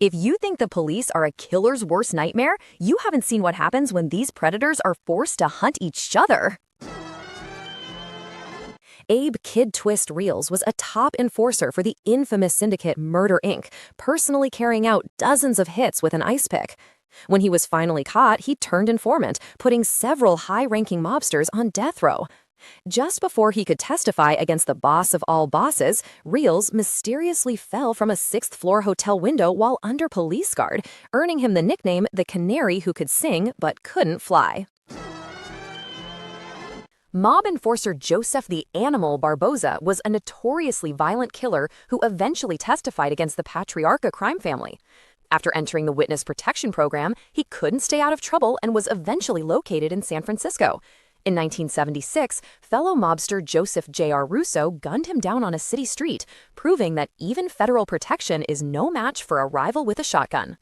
If you think the police are a killer's worst nightmare, you haven't seen what happens when these predators are forced to hunt each other. Abe Kid Twist Reels was a top enforcer for the infamous syndicate Murder Inc., personally carrying out dozens of hits with an ice pick. When he was finally caught, he turned informant, putting several high-ranking mobsters on death row. Just before he could testify against the boss of all bosses, Reels mysteriously fell from a sixth-floor hotel window while under police guard, earning him the nickname the Canary who could sing but couldn't fly. Mob enforcer Joseph the Animal Barboza was a notoriously violent killer who eventually testified against the Patriarca crime family. After entering the witness protection program, he couldn't stay out of trouble and was eventually located in San Francisco. In 1976, fellow mobster Joseph J.R. Russo gunned him down on a city street, proving that even federal protection is no match for a rival with a shotgun.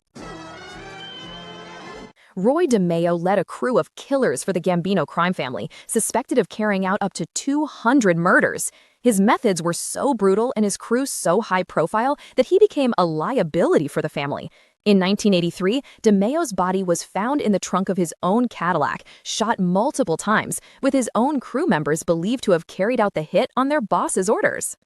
Roy DeMeo led a crew of killers for the Gambino crime family, suspected of carrying out up to 200 murders. His methods were so brutal and his crew so high profile that he became a liability for the family. In 1983, DeMeo's body was found in the trunk of his own Cadillac, shot multiple times, with his own crew members believed to have carried out the hit on their boss's orders.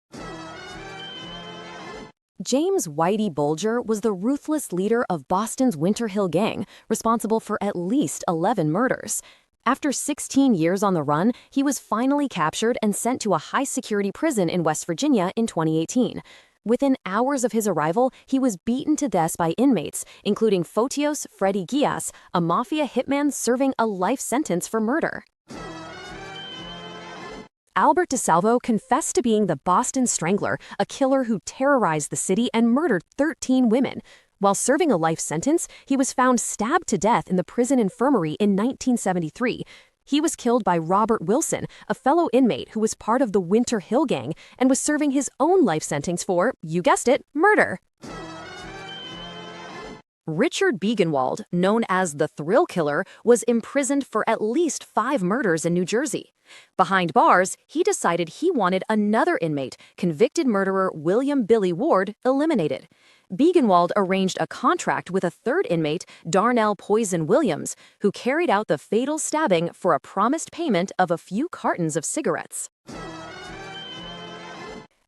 James Whitey Bulger was the ruthless leader of Boston's Winter Hill Gang, responsible for at least 11 murders. After 16 years on the run, he was finally captured and sent to a high-security prison in West Virginia in 2018. Within hours of his arrival, he was beaten to death by inmates, including Fotios Freddy Gias, a mafia hitman serving a life sentence for murder. Albert DeSalvo confessed to being the Boston Strangler, a killer who terrorized the city and murdered 13 women. While serving a life sentence, he was found stabbed to death in the prison infirmary in 1973. He was killed by Robert Wilson, a fellow inmate who was part of the Winter Hill Gang and was serving his own life sentence for, you guessed it, murder. Richard Biegenwald, known as the Thrill Killer, was imprisoned for at least 5 murders in New Jersey. Behind bars, he decided he wanted another inmate, convicted murderer William Billy Ward, eliminated. Biegenwald arranged a contract with a third inmate, Darnell Poison Williams, who carried out the fatal stabbing for a promised payment of a few cartons of cigarettes.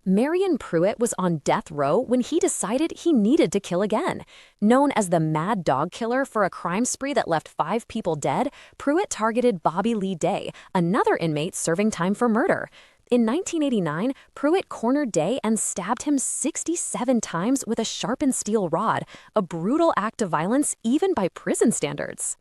Marion Pruitt was on death row when he decided he needed to kill again. Known as the Mad Dog Killer for a crime spree that left 5 people dead, Pruitt targeted Bobby Lee Day, another inmate serving time for murder. In 1989, Pruitt cornered Day and stabbed him 67 times with a sharpened steel rod, a brutal act of violence even by prison standards.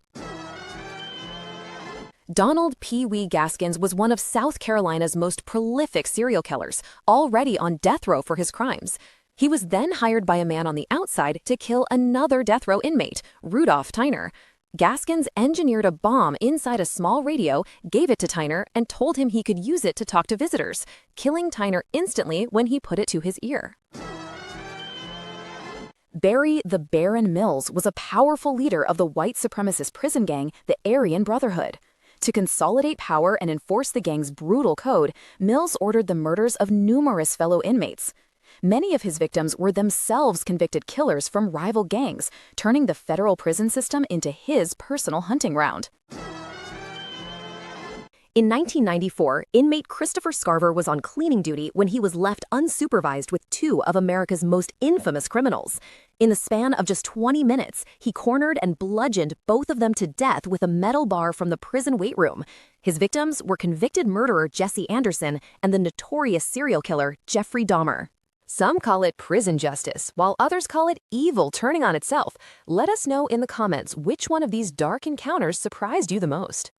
Donald Pee Wee Gaskins was one of South Carolina's most prolific serial killers, already on death row for his crimes. He was then hired by a man on the outside to kill another death row inmate, Rudolph Tyner. Gaskins engineered a bomb inside a small radio, gave it to Tyner, and told him he could use it to talk to visitors, killing Tyner instantly when he put it to his ear. Barry the Baron Mills was a powerful leader of the white supremacist prison gang, the Aryan Brotherhood. To consolidate power and enforce the gang's brutal code, Mills ordered the murders of numerous fellow inmates. Many of his victims were themselves convicted killers from rival gangs, turning the federal prison system into his personal hunting ground. In 1994, inmate Christopher Scarver was on cleaning duty when he was left unsupervised with 2 of America's most infamous criminals. In the span of just 20 minutes, he cornered and bludgeoned both of them to death with a metal bar from the prison weight room. His victims were convicted murderer Jesse Anderson and the notorious serial killer Jeffrey Dahmer. Some call it prison justice, while others call it evil turning on itself. Let us know in the comments which one of these dark encounters surprised you the most.